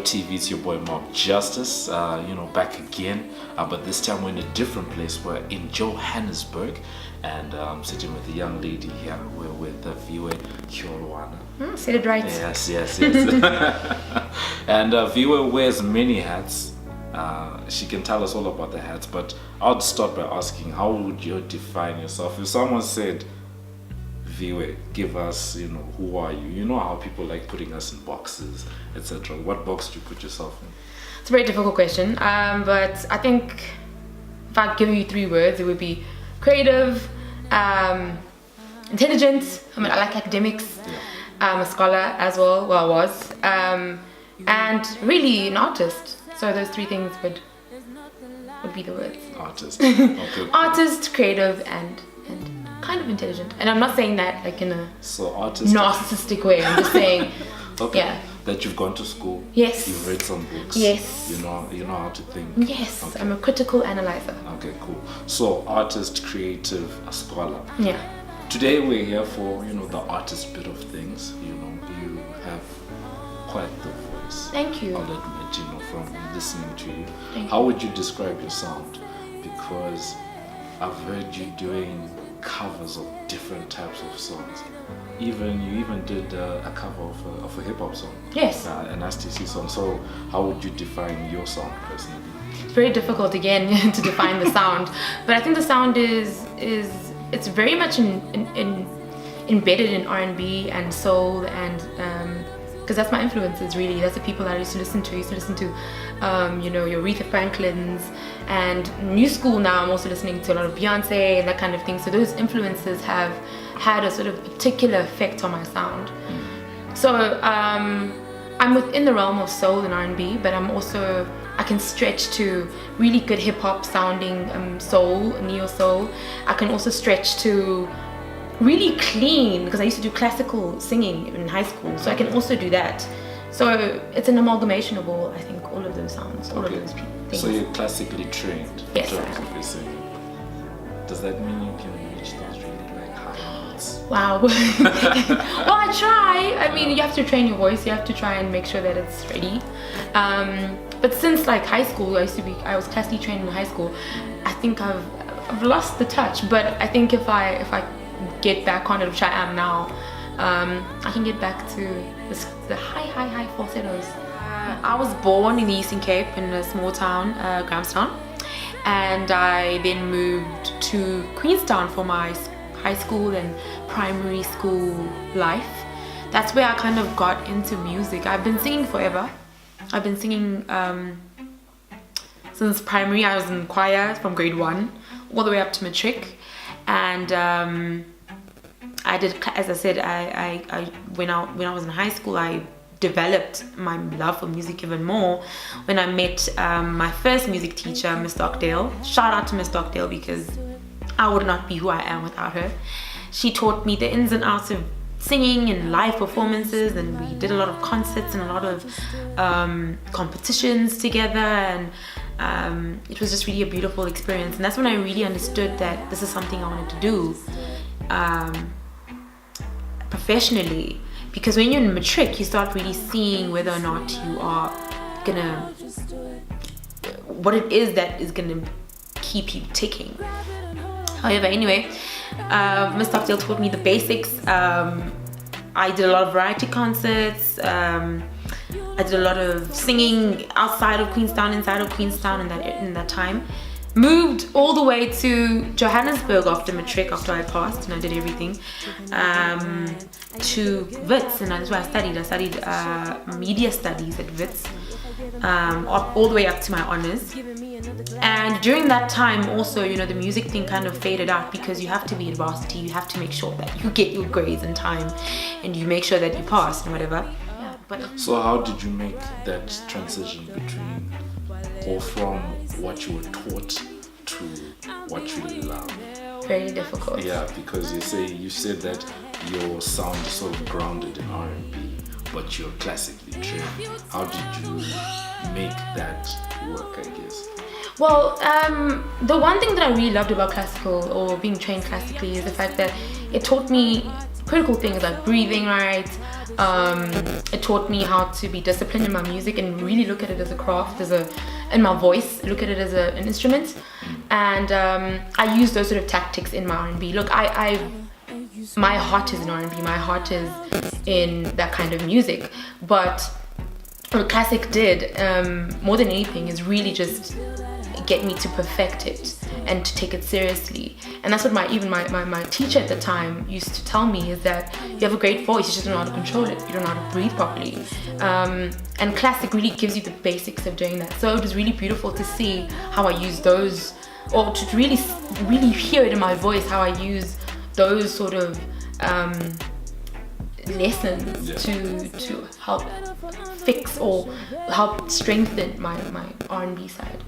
LOTv, it's your boy MobbJustice, back again, but this time we're in a different place. We're in Johannesburg, and I'm sitting with a young lady here. We're with Viwe Tyolwana. Said it right. Yes. And Viwe wears many hats. She can tell us all about the hats, but I'll start by asking, how would you define yourself? If someone said, Viwe, give us, who are you? You know how people like putting us in boxes, etc. What box do you put yourself in? It's a very difficult question, but I think if I give you 3 words, it would be creative, intelligent. I like academics. Yeah. I'm a scholar as well. Well, I was, and really an artist. So those 3 things would be the words. Artist. Okay. Artist, creative, and kind of intelligent. And I'm not saying that like in a narcissistic way. I'm just saying, okay. Yeah. That you've gone to school. Yes. You've read some books. Yes. You know how to think. Yes. Okay. I'm a critical analyzer. Okay, cool. So artist, creative, a scholar. Yeah. Today we're here for the artist bit of things. You have quite the voice. Thank you. I'll admit, from listening to you. Thank How would you describe your sound? Because I've heard you doing covers of different types of songs. You even did a cover of a hip hop song. Yes. An STC song. So how would you define your sound personally? It's very difficult again to define the sound, but I think the sound is it's very much embedded in R&B and soul, and because that's my influences really. That's the people that I used to listen to. Your Aretha Franklin's, and new school now. I'm also listening to a lot of Beyonce and that kind of thing. So those influences have had a sort of particular effect on my sound. So I'm within the realm of soul and R&B, but I can stretch to really good hip hop sounding soul, neo soul. I can also stretch to really clean, because I used to do classical singing in high school, so I can also do that. So it's an amalgamation of all of those sounds, all of those things. So you're classically trained in Yes, terms of your singing. Does that mean you can reach those really high notes? Wow. Well, I try. I mean, you have to train your voice. You have to try and make sure that it's ready. But since high school, I was classically trained in high school. I think I've lost the touch. But I think if I get back on it, which I am now, I can get back to the high falsettos. I was born in the Eastern Cape in a small town, Grahamstown, and I then moved to Queenstown for my high school and primary school life. That's where I kind of got into music. I've been singing forever. I've been singing since primary. I was in choir from grade 1 all the way up to matric, and I did, as I said, I when I was in high school, I developed my love for music even more when I met my first music teacher, Miss Stockdale. Shout out to Miss Stockdale, because I would not be who I am without her. She taught me the ins and outs of singing and live performances, and we did a lot of concerts and a lot of competitions together, and it was just really a beautiful experience. And that's when I really understood that this is something I wanted to do professionally, because when you're in matric, you start really seeing whether or not you are gonna, what it is that is gonna keep you ticking. However, anyway, Miss Stockdale taught me the basics. I did a lot of variety concerts. I did a lot of singing outside of Queenstown, inside of Queenstown in that time. Moved all the way to Johannesburg after matric, after I passed and I did everything, to Wits, and that's where I studied. I studied media studies at Wits, all the way up to my honors. And during that time also, the music thing kind of faded out, because you have to be at varsity. You have to make sure that you get your grades in time, and you make sure that you pass and whatever. So how did you make that transition between, or from what you were taught to what you love? Very difficult. Yeah, because you said that your sound is sort of grounded in R&B, but you're classically trained. How did you make that work, I guess? Well, the one thing that I really loved about classical, or being trained classically, is the fact that it taught me critical things like breathing right. It taught me how to be disciplined in my music and really look at it as a craft, in my voice, look at it as an instrument. And I use those sort of tactics in my R&B. Look, my heart is in R&B, my heart is in that kind of music. But what Classic did, more than anything, is really just get me to perfect it and to take it seriously. And that's what my teacher at the time used to tell me, is that you have a great voice, you just don't know how to control it, you don't know how to breathe properly. And Classic really gives you the basics of doing that. So it was really beautiful to see how I use those, or to really hear it in my voice, how I use those sort of lessons to help fix or help strengthen my R&B side.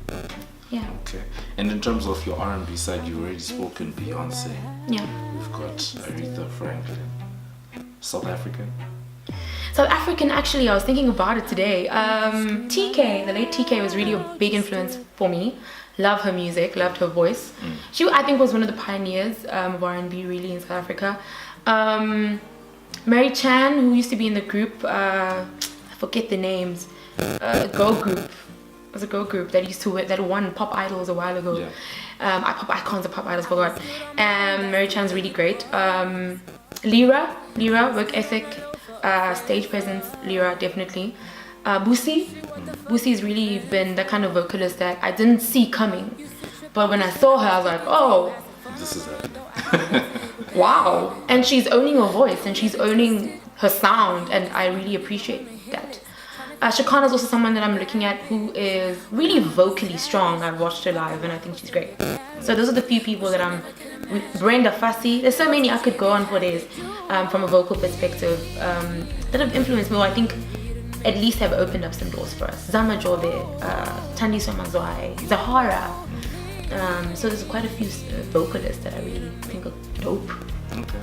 Yeah. Okay. And in terms of your R&B side, you already spoken Beyonce. Yeah. We've got Aretha Franklin. South African? South African, actually, I was thinking about it today. TK, the late TK, was really a big influence for me. Love her music, loved her voice. She, I think, was one of the pioneers of R&B really in South Africa. Mary Chan, who used to be in the group, I forget the names, girl group. It was a girl group that won Pop Idols a while ago. Yeah. Icons of Pop Idols, forgot. Mary Chan's really great. Lyra, work ethic, stage presence, Lyra definitely. Boosie's really been the kind of vocalist that I didn't see coming. But when I saw her, I was like, oh, this is happening. Wow. And she's owning her voice and she's owning her sound, and I really appreciate that. Shakana is also someone that I'm looking at who is really vocally strong. I've watched her live and I think she's great. So those are the few people that I'm... Brenda Fassie. There's so many I could go on for days from a vocal perspective that have influenced me, or I think at least have opened up some doors for us. Zama Jode, Thandiso Mazwai, Zahara. So there's quite a few vocalists that I really think are dope. Okay.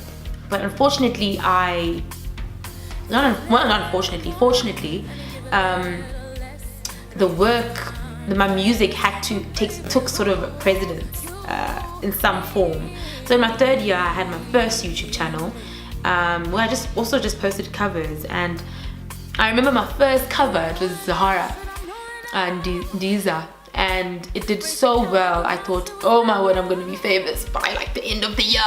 But unfortunately, fortunately, my music took sort of precedence in some form. So in my third year, I had my first YouTube channel where I just posted covers, and I remember my first cover, it was Zahara and Diza, and it did so well. I thought, oh my word, I'm going to be famous by like the end of the year.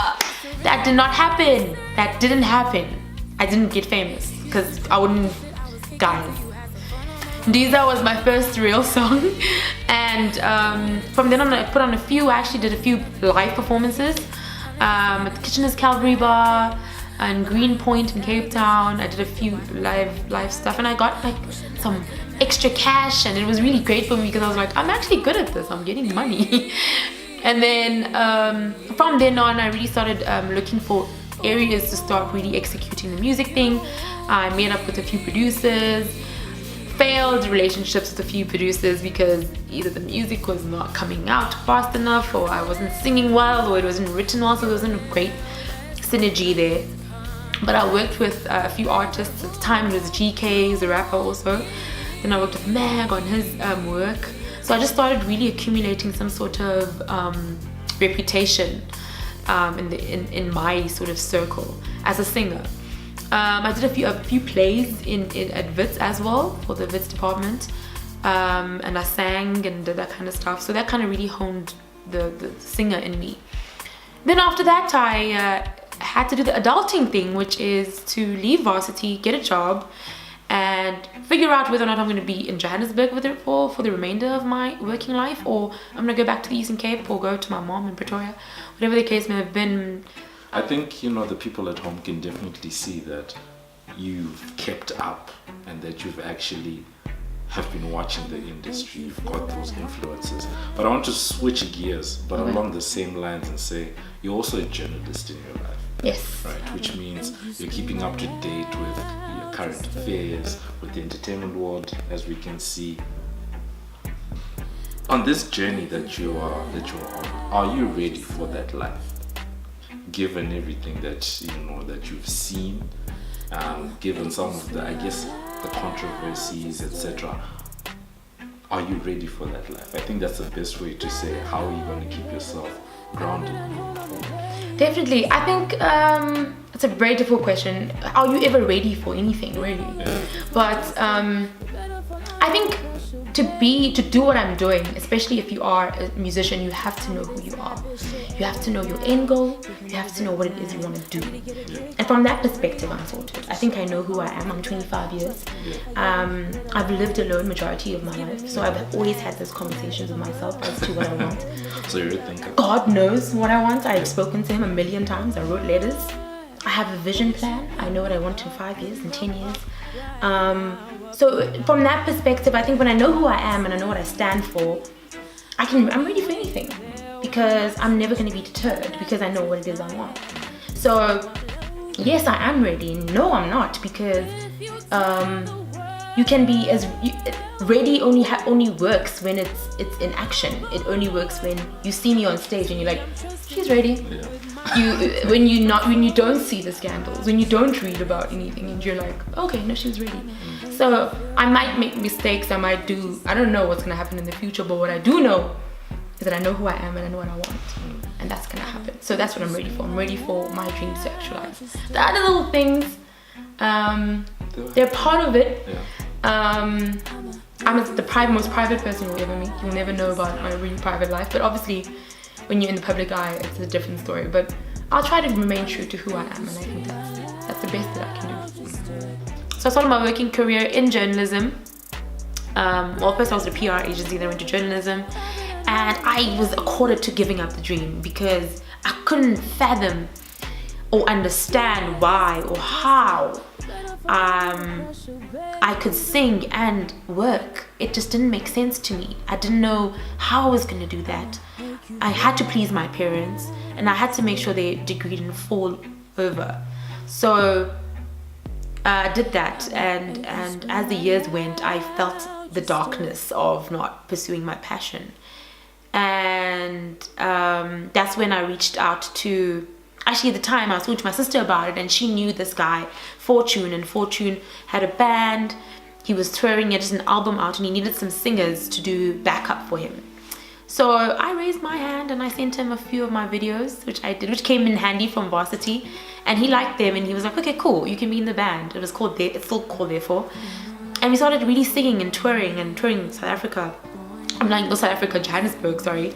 That did not happen. That didn't happen. I didn't get famous because I wouldn't die. Diza was my first real song, and from then on I actually did a few live performances at the Kitchener's Calvary Bar and Greenpoint in Cape Town. I did a few live stuff, and I got like some extra cash, and it was really great for me because I was like, I'm actually good at this, I'm getting money. And then from then on, I really started looking for areas to start really executing the music thing. I met up with a few producers, failed relationships with a few producers because either the music was not coming out fast enough, or I wasn't singing well, or it wasn't written well, so there wasn't a great synergy there. But I worked with a few artists at the time. It was GK, he's a rapper also. Then I worked with Mag on his work. So I just started really accumulating some sort of reputation in my sort of circle as a singer. I did a few plays at Wits as well, for the Wits department, and I sang and did that kind of stuff. So that kind of really honed the singer in me. Then after that, I had to do the adulting thing, which is to leave varsity, get a job, and figure out whether or not I'm going to be in Johannesburg for the remainder of my working life, or I'm going to go back to the Eastern Cape or go to my mom in Pretoria, whatever the case may have been. I think, the people at home can definitely see that you've kept up and that you've actually have been watching the industry. You've got those influences. But I want to switch gears, but along the same lines, and say you're also a journalist in your life. Yes. Right, which means you're keeping up to date with your current affairs, with the entertainment world, as we can see. On this journey that you're on, are you ready for that life? Given everything that you've seen, given some of the controversies, etc., are you ready for that life? I think that's the best way to say, how are you going to keep yourself grounded? Definitely. I think it's a very difficult question. Are you ever ready for anything, really? But I think to do what I'm doing, especially if you are a musician, you have to know who you are. You have to know your end goal. You have to know what it is you want to do. And from that perspective, I'm sorted. I think I know who I am. I'm 25 years. I've lived alone majority of my life, so I've always had those conversations with myself as to what I want. So you're a thinker. God knows what I want. I've spoken to him a million times. I wrote letters. I have a vision plan. I know what I want in 5 years, in 10 years. So from that perspective, I think when I know who I am and I know what I stand for, I'm ready for anything, because I'm never going to be deterred, because I know what it is I want. So yes, I am ready. No, I'm not, because you can be ready. Only works when it's in action. It only works when you see me on stage and you're like, she's ready. When you don't see the scandals, when you don't read about anything, and you're like, okay, no, she's ready. So I might make mistakes, I don't know what's gonna happen in the future, but what I do know is that I know who I am and I know what I want, and that's gonna happen. So that's what I'm ready for. I'm ready for my dreams to actualize. The other little things, they're part of it. I'm the most private person you'll ever meet. You'll never know about my really private life, but obviously when you're in the public eye, it's a different story. But I'll try to remain true to who I am, and I think that's the best that I can do. So I started my working career in journalism. Well, first I was at a PR agency, then I went to journalism, and I was accorded to giving up the dream because I couldn't fathom or understand why or how I could sing and work. It just didn't make sense to me. I didn't know how I was going to do that. I had to please my parents, and I had to make sure their degree didn't fall over. So I did that, and as the years went, I felt the darkness of not pursuing my passion. And that's when I reached out to, actually at the time I was talking to my sister about it, and she knew this guy, Fortune, and Fortune had a band. He was touring, he had just an album out, and he needed some singers to do backup for him. So I raised my hand and I sent him a few of my videos, which I did, which came in handy from varsity, and he liked them, and he was like, okay, cool, you can be in the band. It's still called Therefore. And we started really singing and touring South Africa. Not South Africa, Johannesburg, sorry.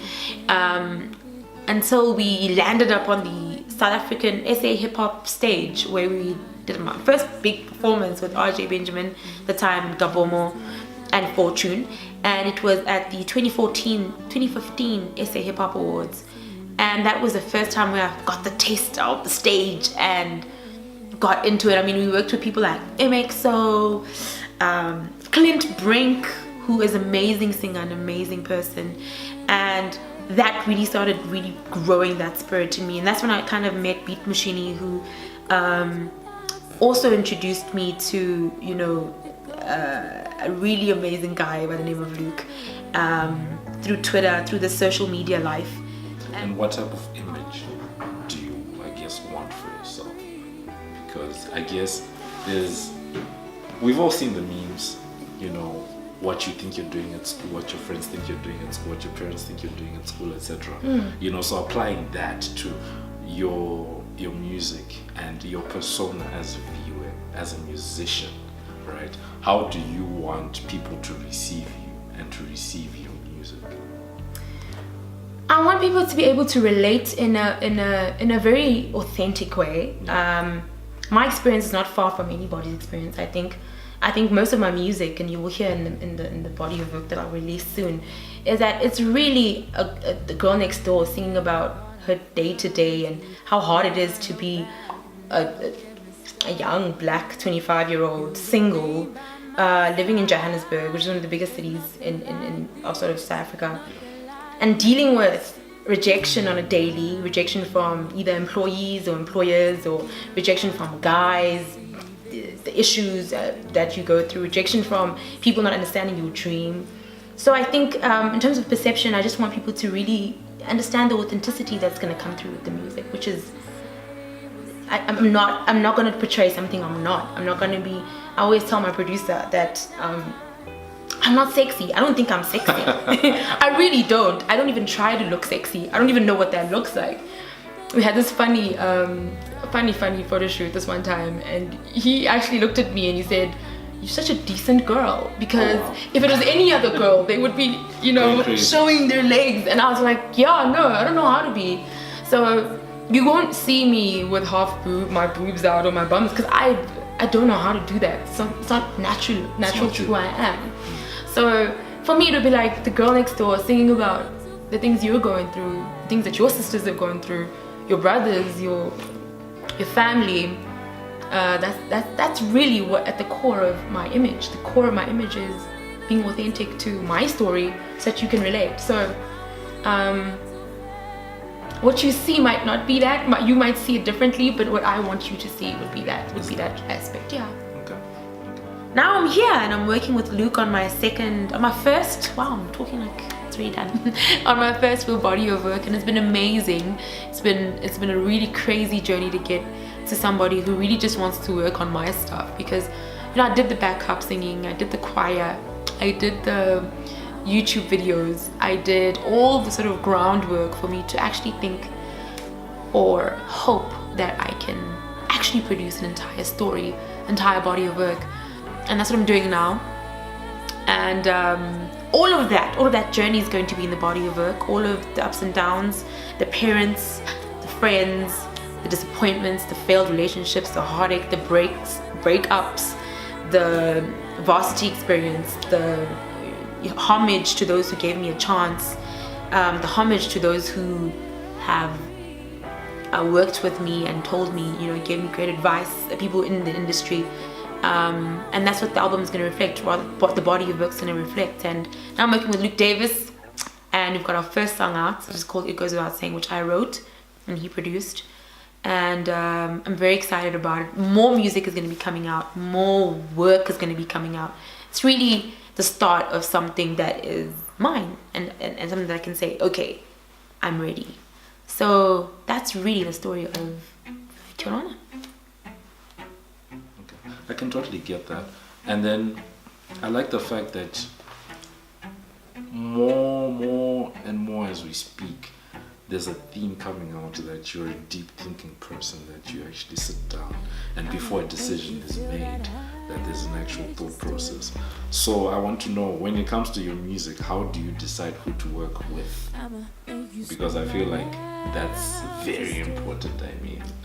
Until we landed up on the South African SA hip hop stage, where we did my first big performance with RJ Benjamin, the time Gabomo, and Fortune. And it was at the 2015 SA Hip Hop Awards. And that was the first time where I got the taste of the stage and got into it. I mean, we worked with people like MXO, Clint Brink, who is an amazing singer, an amazing person. And that really started really growing that spirit to me. And that's when I kind of met Beat Machine, who also introduced me to, a really amazing guy by the name of Luke, through Twitter, through the social media life. And what type of image do you, want for yourself? Because I guess we've all seen the memes, what you think you're doing at school, what your friends think you're doing at school, what your parents think you're doing at school, etc. So applying that to your music and your persona as Viwe, as a musician, right? How do you want people to receive you and to receive your music? I want people to be able to relate in a very authentic way. My experience is not far from anybody's experience. I think most of my music, and you will hear in the body of work that I'll release soon, is that it's really the girl next door singing about her day to day and how hard it is to be a young black 25-year-old single living in Johannesburg, which is one of the biggest cities of sort of South Africa, and dealing with rejection on a daily, rejection from either employees or employers, or rejection from guys, the issues that you go through, rejection from people not understanding your dream. So I think in terms of perception, I just want people to really understand the authenticity that's going to come through with the music, which is I'm not going to portray something I'm not. I'm not going to be. I always tell my producer that I'm not sexy. I don't think I'm sexy. I really don't. I don't even try to look sexy. I don't even know what that looks like. we had this funny photo shoot this one time, and he actually looked at me and he said, "You're such a decent girl," because if it was any other girl, they would be, showing their legs, and I was like, yeah, no, I don't know how to be. So you won't see me with my boobs out or my bums, because I don't know how to do that. So it's not natural to who I am. So for me, it would be like the girl next door singing about the things you're going through, things that your sisters have gone through, your brothers, your family. That's really what at the core of my image. The core of my image is being authentic to my story, so that you can relate. So what you see might not be that. You might see it differently, but what I want you to see would be that aspect. Yeah. Okay. Now I'm here and I'm working with Luke on my first. Wow, I'm talking like it's really done. On my first full body of work, and it's been amazing. It's been a really crazy journey to get to somebody who really just wants to work on my stuff, because I did the backup singing, I did the choir, I did the YouTube videos, I did all the sort of groundwork for me to actually think or hope that I can actually produce an entire story, entire body of work. And that's what I'm doing now. And all of that journey is going to be in the body of work. All of the ups and downs, the parents, the friends, the disappointments, the failed relationships, the heartache, the breakups, the varsity experience, the homage to those who gave me a chance, the homage to those who have worked with me and told me, gave me great advice, the people in the industry. And that's what the album is going to reflect, what the body of work is going to reflect. And now I'm working with Luke Davis, and we've got our first song out, which is called It Goes Without Saying, which I wrote and he produced. And I'm very excited about it. More music is going to be coming out, more work is going to be coming out. It's really the start of something that is mine, and something that I can say, okay, I'm ready. So that's really the story of Tyolwana. I can totally get that. And then I like the fact that more and more as we speak, there's a theme coming out that you're a deep thinking person, that you actually sit down and before a decision is made, that there's an actual thought process. So I want to know, when it comes to your music, how do you decide who to work with? Because I feel like that's very important.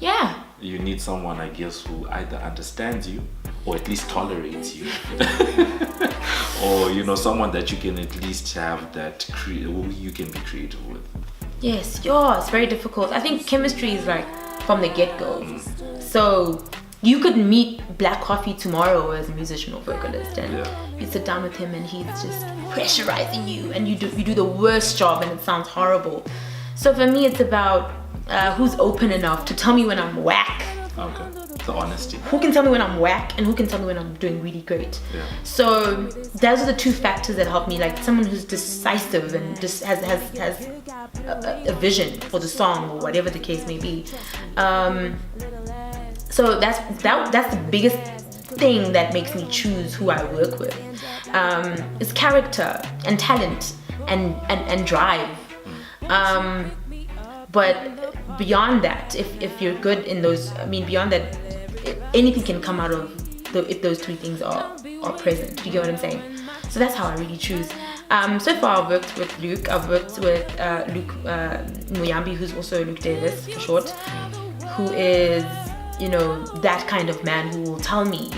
Yeah. You need someone, I guess, who either understands you or at least tolerates you. Or, someone that you can at least have that who you can be creative with. Yes, it's very difficult. I think chemistry is like from the get-go. So you could meet Black Coffee tomorrow as a musician or vocalist, and you sit down with him and he's just pressurizing you, and you do the worst job and it sounds horrible. So for me, it's about who's open enough to tell me when I'm whack. Okay, the honesty. Who can tell me when I'm whack and who can tell me when I'm doing really great. Yeah. So those are the two factors that help me, like someone who's decisive and just has a vision for the song or whatever the case may be. So that's the biggest thing that makes me choose who I work with. It's character and talent and drive. But beyond that, if you're good in those, beyond that, anything can come out of if those three things are present. You get what I'm saying? So that's how I really choose. So far I've worked with Luke. I've worked with Luke Muyambi, who's also Luke Davis for short, who is, that kind of man who will tell me,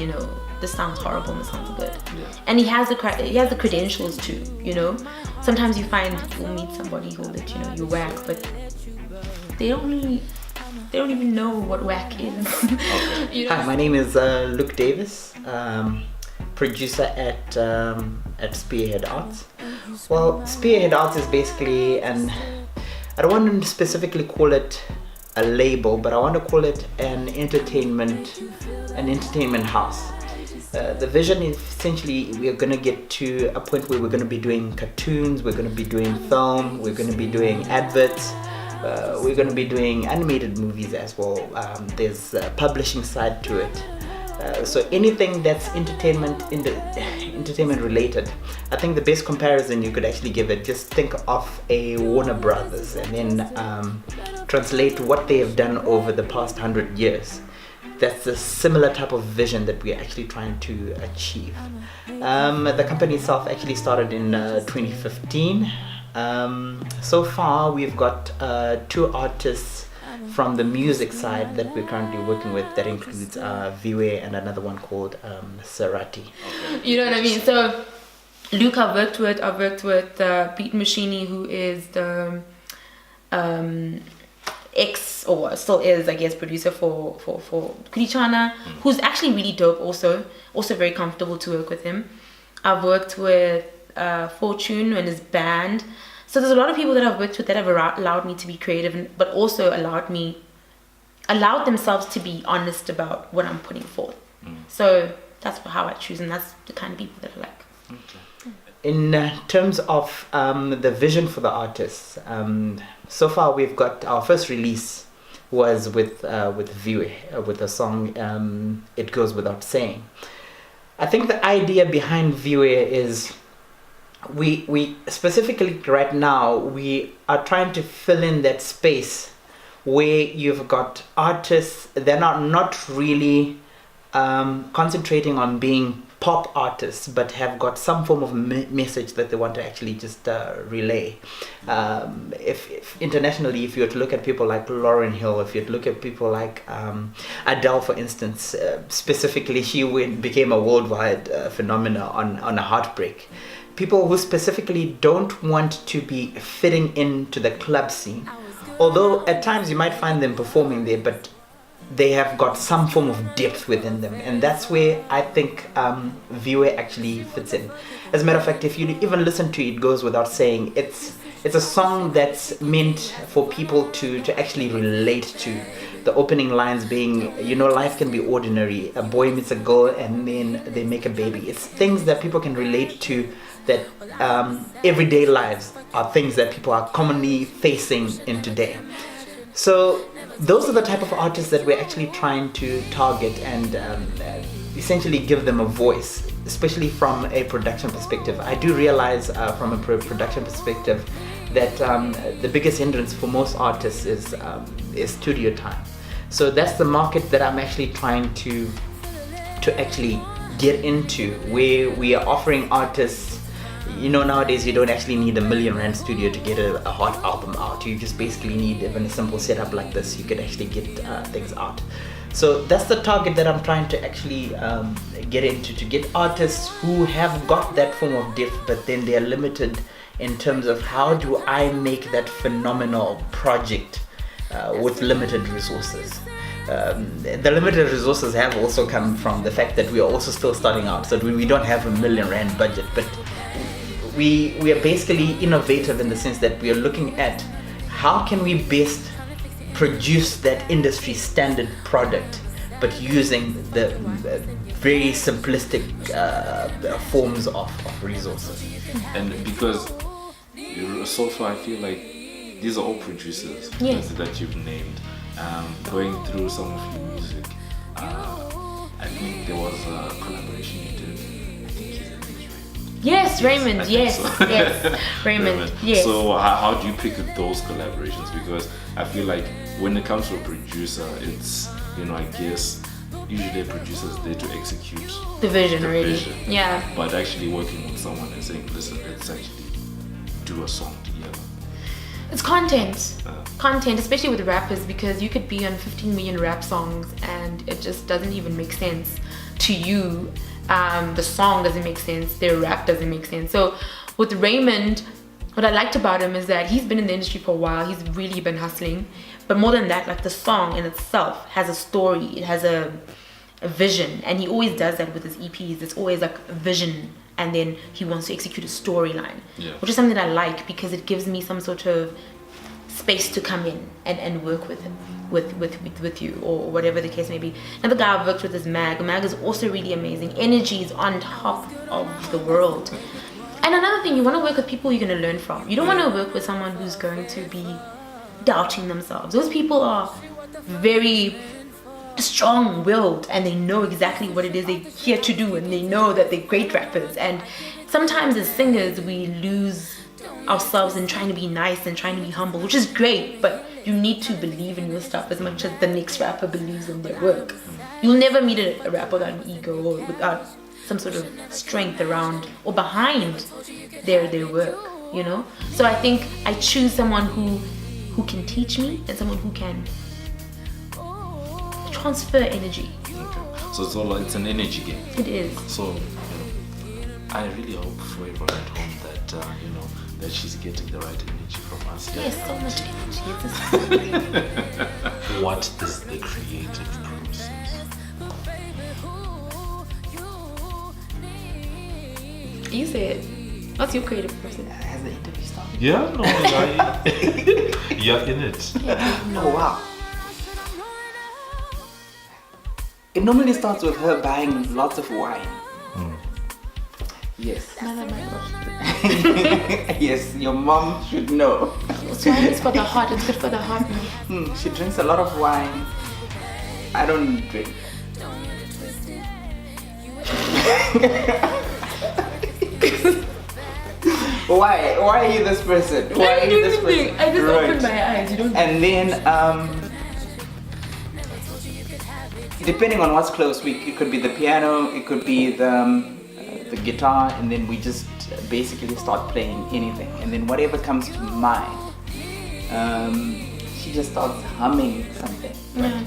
this sounds horrible and this sounds good. Yeah. And he has the credentials too, Sometimes you'll meet somebody who'll let you know you're whack, but they don't even know what whack is. Okay. Hi, my name is Luke Davis, producer at Spearhead Arts. Well, Spearhead Arts is basically I don't want to specifically call it a label, but I want to call it an entertainment house. The vision is essentially we're going to get to a point where we're going to be doing cartoons, we're going to be doing film, we're going to be doing adverts, we're going to be doing animated movies as well. There's a publishing side to it. So anything that's entertainment related, I think the best comparison you could actually give it, just think of a Warner Brothers and then translate what they have done over the past 100 years. That's a similar type of vision that we're actually trying to achieve. The company itself actually started in 2015. So far we've got 2 artists from the music side that we're currently working with. That includes Viwe and another one called Sarati. You know what I mean? So Luke I've worked with Beat Machini, who is the ex, or still is, I guess, producer for Kudichana, who's actually really dope, also very comfortable to work with him. I've worked with Fortune and his band. So there's a lot of people that I've worked with that have allowed me to be creative, but also allowed themselves to be honest about what I'm putting forth. So that's how I choose, and that's the kind of people that I like. Okay. In terms of the vision for the artists, so far we've got our first release was with Viwe, with the song It Goes Without Saying. I think the idea behind Viwe is we specifically right now we are trying to fill in that space where you've got artists that are not really concentrating on being pop artists, but have got some form of message that they want to actually just relay. If internationally, if you were to look at people like Lauryn Hill, if you look at people like Adele, for instance, specifically, she became a worldwide phenomenon on a heartbreak. People who specifically don't want to be fitting into the club scene, although at times you might find them performing there, but they have got some form of depth within them, and that's where I think Viwe actually fits in. As a matter of fact, if you even listen to It Goes Without Saying, it's a song that's meant for people to actually relate to. The opening lines being, life can be ordinary. A boy meets a girl and then they make a baby. It's things that people can relate to, that everyday lives are things that people are commonly facing in today. So those are the type of artists that we're actually trying to target and essentially give them a voice, especially from a production perspective. I do realize from a production perspective that the biggest hindrance for most artists is studio time. So that's the market that I'm actually trying to actually get into, where we are offering artists. Nowadays you don't actually need $1 million studio to get a hot album out. You just basically need even a simple setup like this. You can actually get things out. So that's the target that I'm trying to actually get into, to get artists who have got that form of depth, but then they are limited in terms of how do I make that phenomenal project with limited resources. The limited resources have also come from the fact that we are also still starting out. So we don't have $1 million budget, but we are basically innovative in the sense that we are looking at how can we best produce that industry standard product, but using the very simplistic forms of resources. And because so far I feel like these are all producers that you've named. Going through some of your music, I think there was a collaboration you did. I think his name is Raymond. Yes, Raymond. Yes, So. yes, Raymond. Yes. So how do you pick those collaborations? Because I feel like when it comes to a producer, it's I guess usually a producer is there to execute the vision, really. vision. Yeah. But actually working with someone and saying, listen, let's actually do a song together. It's content, especially with rappers, because you could be on 15 million rap songs and it just doesn't even make sense to you. The song doesn't make sense, their rap doesn't make sense. So with Raymond, what I liked about him is that he's been in the industry for a while, he's really been hustling. But more than that, like the song in itself has a story, it has a vision, and he always does that with his EPs. It's always like a vision, and then he wants to execute a storyline, which is something that I like, because it gives me some sort of space to come in and work with him, with you, or whatever the case may be. Another guy I've worked with is Mag. Mag is also really amazing. Energy is on top of the world. And another thing, you want to work with people you're going to learn from. You don't want to work with someone who's going to be doubting themselves. Those people are very strong-willed and they know exactly what it is they're here to do, and they know that they're great rappers. And sometimes as singers we lose ourselves in trying to be nice and trying to be humble, which is great, but you need to believe in your stuff as much as the next rapper believes in their work. You'll never meet a rapper without an ego or without some sort of strength around or behind their work, you know. So I think I choose someone who can teach me and someone who can transfer energy. Okay. So it's an energy game. It is. So I really hope for everyone at home that that she's getting the right energy from us. Yes, so much energy. What is the creative process? You said, what's your creative process? Has the interview started? Yeah, no, you're in it. Oh wow. It normally starts with her buying lots of wine. Yes. None of my gosh. Yes, your mom should know. Wine is for the heart. It's good for the heart. She drinks a lot of wine. I don't drink. Why are you this person? Why are you this person? I just Right. opened my eyes. You don't. And then depending on what's close, it could be the piano, it could be the guitar, and then we just basically start playing anything, and then whatever comes to mind, she just starts humming something. Yeah.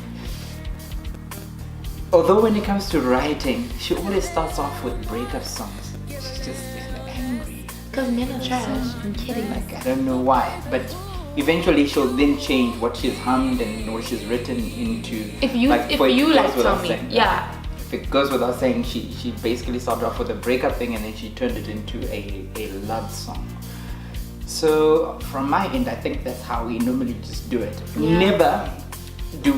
Although when it comes to writing, she always starts off with breakup songs. She's just angry. Because men are trash. I'm kidding. Like, I don't know why, but eventually she'll then change what she's hummed and what she's written into. If you tell me, yeah. If it goes without saying, she basically started off with a breakup thing and then she turned it into a love song. So from my end, I think that's how we normally just do it. Yeah. Never do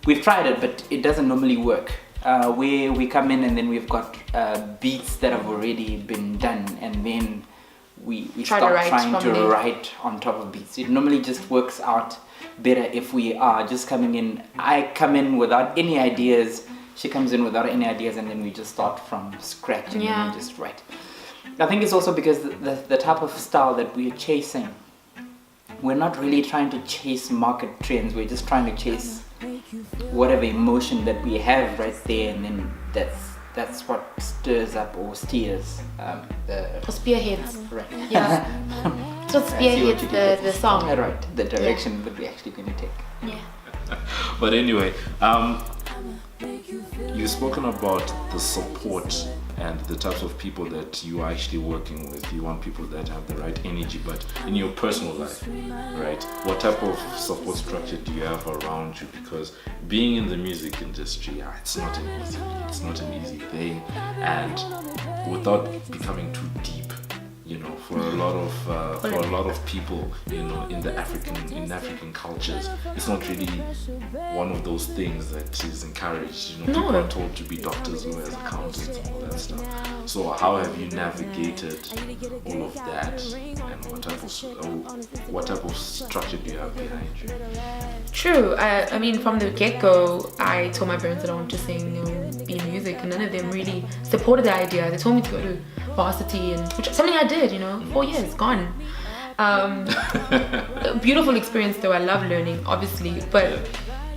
we've tried it, but it doesn't normally work. Where we come in and then we've got beats that have already been done, and then we start trying to write on top of beats. It normally just works out better if we are just coming in. I come in without any ideas, she comes in without any ideas, and then we just start from scratch and then we just write. I think it's also because the type of style that we're chasing, we're not really trying to chase market trends, we're just trying to chase whatever emotion that we have right there, and then that's what stirs up or steers Or spearheads. right. Yeah. So spearheads the song. Right, the direction that we're actually going to take. Yeah. But anyway, you've spoken about the support and the types of people that you are actually working with. You want people that have the right energy, but in your personal life, right? What type of support structure do you have around you? Because being in the music industry, it's not an easy thing, and without becoming too deep, for a lot of people, in African cultures, it's not really one of those things that is encouraged. People are told to be doctors, lawyers, accountants, and all that stuff. So how have you navigated all of that, and what type of structure do you have behind you? True. I mean, from the get-go, I told my parents that I wanted to sing, be in music, and none of them really supported the idea. They told me to go to varsity, which something I did. 4 years gone. A beautiful experience though. I love learning, obviously, but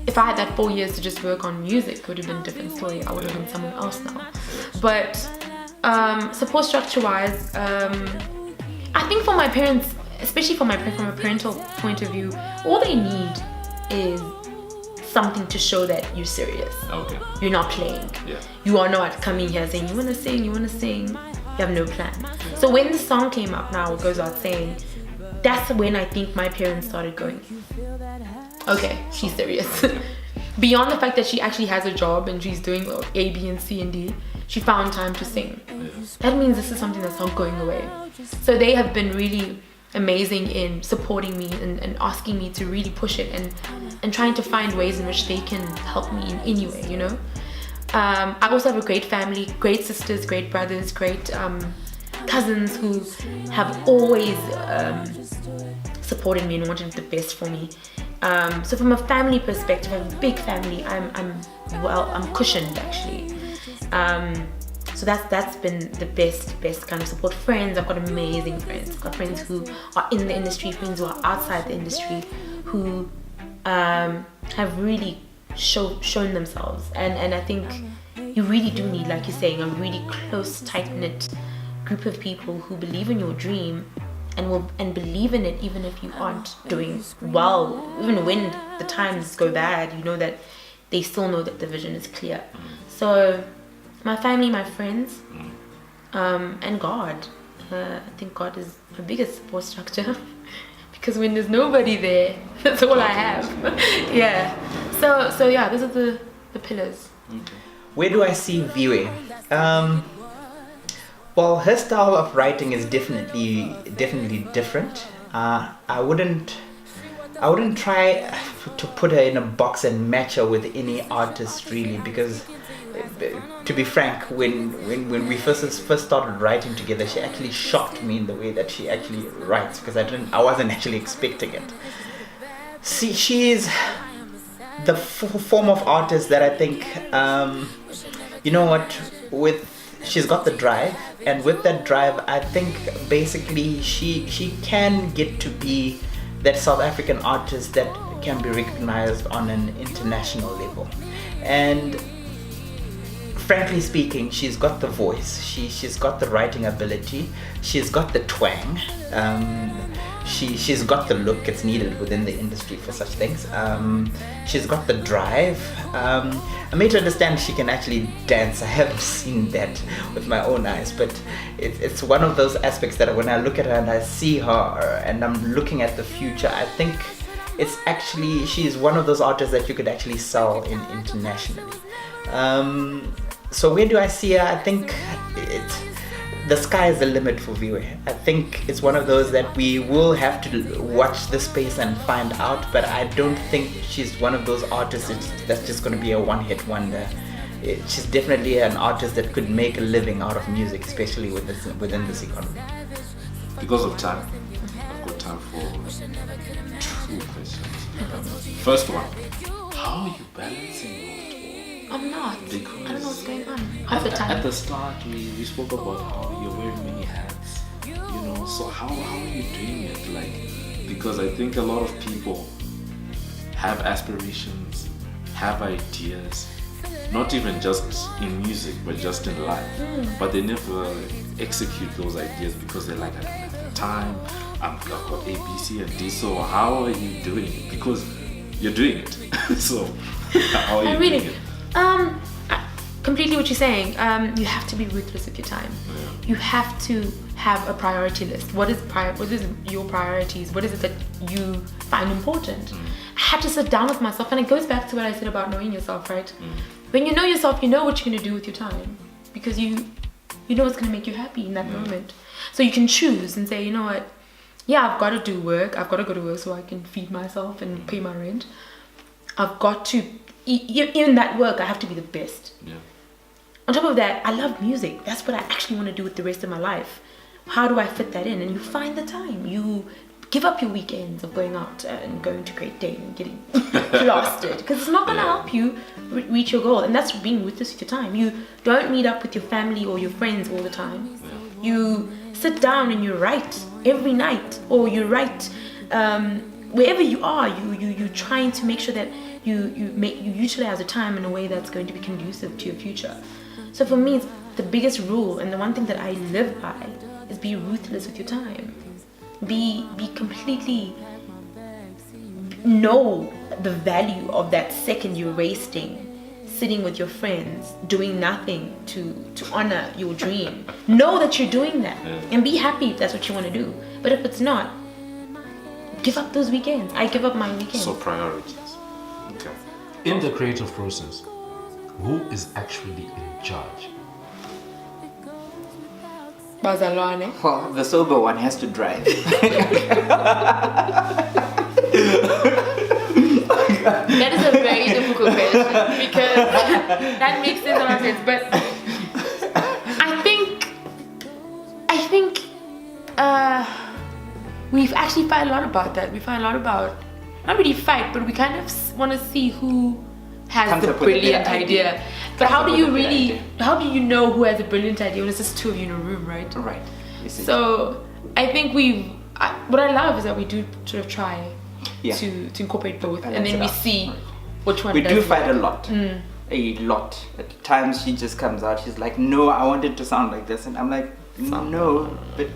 if I had that 4 years to just work on music, it would have been a different story. I would have been someone else now. But support structure wise, I think for my parents, especially from a parental point of view, all they need is something to show that you're serious. Okay. You're not playing. Yeah. You are not coming here saying you want to sing. You have no plan. So when the song came up, now it goes out saying, that's when I think my parents started going, okay, she's serious. Beyond the fact that she actually has a job and she's doing A, B, and C and D, she found time to sing. That means this is something that's not going away. So they have been really amazing in supporting me and asking me to really push it and trying to find ways in which they can help me in any way, I also have a great family, great sisters, great brothers, great cousins who have always supported me and wanted the best for me. So from a family perspective, I have a big family. I'm cushioned actually. So that's been the best kind of support. Friends, I've got amazing friends. I've got friends who are in the industry, friends who are outside the industry, who have really shown themselves. And I think you really do need, like you're saying, a really close, tight-knit group of people who believe in your dream and believe in it even if you aren't doing well. Even when the times go bad, you know that they still know that the vision is clear. So my family, my friends, and God. I think God is my biggest support structure because when there's nobody there, that's all I have. Yeah. So yeah, those are the pillars. Okay. Where do I see Viwe? Well, her style of writing is definitely different. I wouldn't try to put her in a box and match her with any artist really, because to be frank, when we first started writing together, she actually shocked me in the way that she actually writes, because I wasn't actually expecting it. See, she is the form of artist that I think, you know what, she's got the drive, and with that drive, I think basically she can get to be that South African artist that can be recognized on an international level. And frankly speaking, she's got the voice, she's got the writing ability, she's got the twang, she's got the look that's needed within the industry for such things. She's got the drive. I made her understand she can actually dance. I have seen that with my own eyes, but it's one of those aspects that when I look at her and I see her and I'm looking at the future, I think it's actually, she's one of those artists that you could actually sell internationally. So where do I see her? I think the sky is the limit for Viwe. I think it's one of those that we will have to watch the space and find out, but I don't think she's one of those artists that's just going to be a one-hit wonder. She's definitely an artist that could make a living out of music, especially within this economy. Because of time, I've got time for 2 questions. First one, how are you balancing your tour? I'm not. Because I don't know what's going on half the time. At the start, we spoke about how you're wearing many hats, you know, so how are you doing it? Like, because I think a lot of people have aspirations, have ideas, not even just in music, but just in life, but they never execute those ideas because they're like, I don't have the time, I've got A, B, C, and D, so how are you doing it? Because you're doing it. So how are you doing it? Completely what you're saying. You have to be ruthless with your time. Yeah. You have to have a priority list. What is your priorities? What is it that you find important? I had to sit down with myself, and it goes back to what I said about knowing yourself, right? When you know yourself, you know what you're going to do with your time, because you know what's going to make you happy in that moment. So you can choose and say, you know what, yeah, I've got to do work. I've got to go to work so I can feed myself and pay my rent. I've got to, in that work, I have to be the best. Yeah. On top of that, I love music. That's what I actually want to do with the rest of my life. How do I fit that in? And you find the time. You give up your weekends of going out and going to Great Dane and getting blasted, because it's not going to help you reach your goal. And that's being ruthless with your time. You don't meet up with your family or your friends all the time. You sit down and you write every night, or you write wherever you are. You're trying to make sure that you utilize the time in a way that's going to be conducive to your future. So for me, it's the biggest rule, and the one thing that I live by is be ruthless with your time. Be completely, know the value of that second you're wasting sitting with your friends doing nothing to honor your dream. Know that you're doing that, and be happy if that's what you want to do. But if it's not, give up those weekends. I give up my weekends. So priorities. Okay. In the creative process, who is actually in charge? Bazalwane. Well, the sober one has to drive. That is a very difficult question, because that makes sense on sense. But I think we've actually found a lot about that. We find a lot about not really fight, but we kind of want to see who has Comes the up with a better brilliant idea. idea. But how Comes do up you with a better really, idea. how do you know who has a brilliant idea when it's just two of you in a room, right? Right. This is- So I think what I love is that we do sort of try Yeah. to incorporate both, Balance and then it we out. see Right. which one We does do it. fight a lot. A lot. At times she just comes out, she's like, no, I want it to sound like this. And I'm like, no, but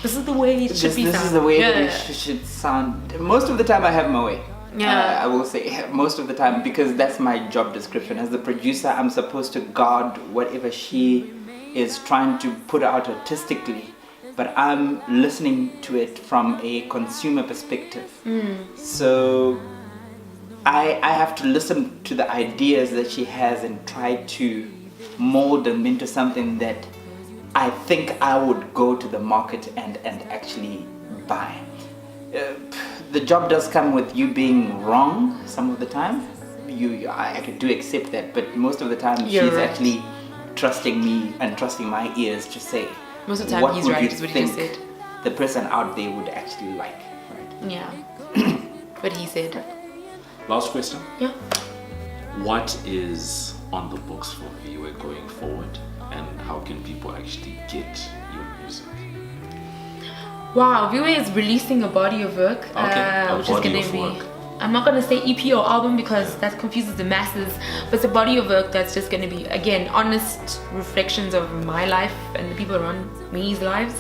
This is the way it should this be. is the way that Yeah. it should sound. Most of the time I have my way. Yeah. I will say most of the time, because that's my job description. As the producer, I'm supposed to guard whatever she is trying to put out artistically, but I'm listening to it from a consumer perspective. So I have to listen to the ideas that she has and try to mold them into something that I think I would go to the market and actually buy. The job does come with you being wrong some of the time. I do accept that, but most of the time You're she's right. actually trusting me and trusting my ears to say. Most of the time what he's would right, you is what he just think said. the person out there would actually like. Right? Yeah. What he said. Last question. Yeah. What is on the books for Viwe going forward, and how can people actually get your music? Wow, Viwe is releasing a body of work, Okay, a which body is of going to work. be. I'm not going to say EP or album because that confuses the masses, but it's a body of work that's just going to be, again, honest reflections of my life and the people around me's lives.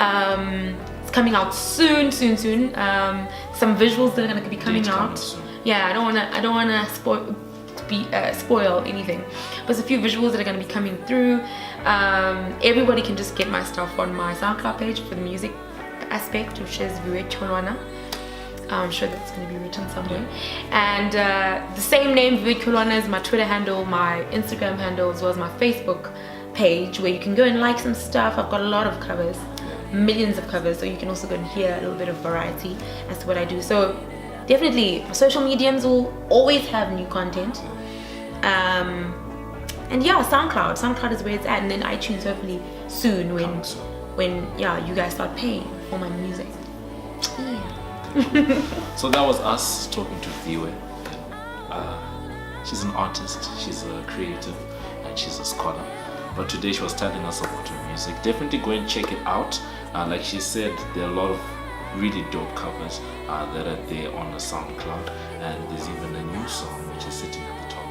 It's coming out soon. Some visuals that are going to be coming Date coming out. soon. Yeah, I don't want to spoil anything, but there's a few visuals that are going to be coming through. Everybody can just get my stuff on my Soundcloud page for the music aspect, which is Viwe Tyolwana. I'm sure that's going to be written somewhere. And the same name, Viwe Tyolwana, is my Twitter handle, my Instagram handle, as well as my Facebook page, where you can go and like some stuff. I've got a lot of covers, millions of covers, so you can also go and hear a little bit of variety as to what I do. So definitely, my social mediums will always have new content. And yeah, SoundCloud is where it's at, and then iTunes hopefully soon Coming soon. when you guys start paying for my music. Yeah. So that was us talking to Viwe. She's an artist, she's a creative, and she's a scholar. But today she was telling us about her music. Definitely go and check it out. Like she said, there are a lot of really dope covers that are there on the SoundCloud, and there's even a new song which is sitting at the top.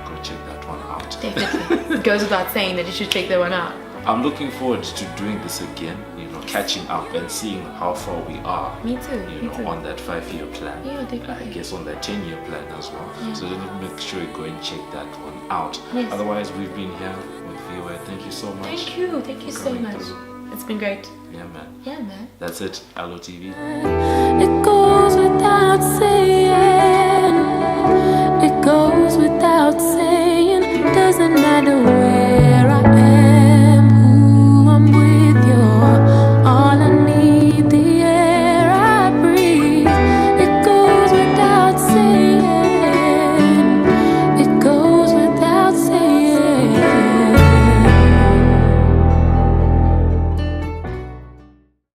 Go check that one out. Definitely. It goes without saying that you should check that one out. I'm looking forward to doing this again, catching up and seeing how far we are. Me too. Me too. On that 5-year plan. Yeah, definitely. I guess on that 10-year plan as well. Yeah. So then make sure you go and check that one out. Yes. Otherwise, we've been here with Viwe. Thank you so much. Thank you for so coming much. through. It's been great. Yeah, man. Yeah, man. That's it. LOTv. It goes without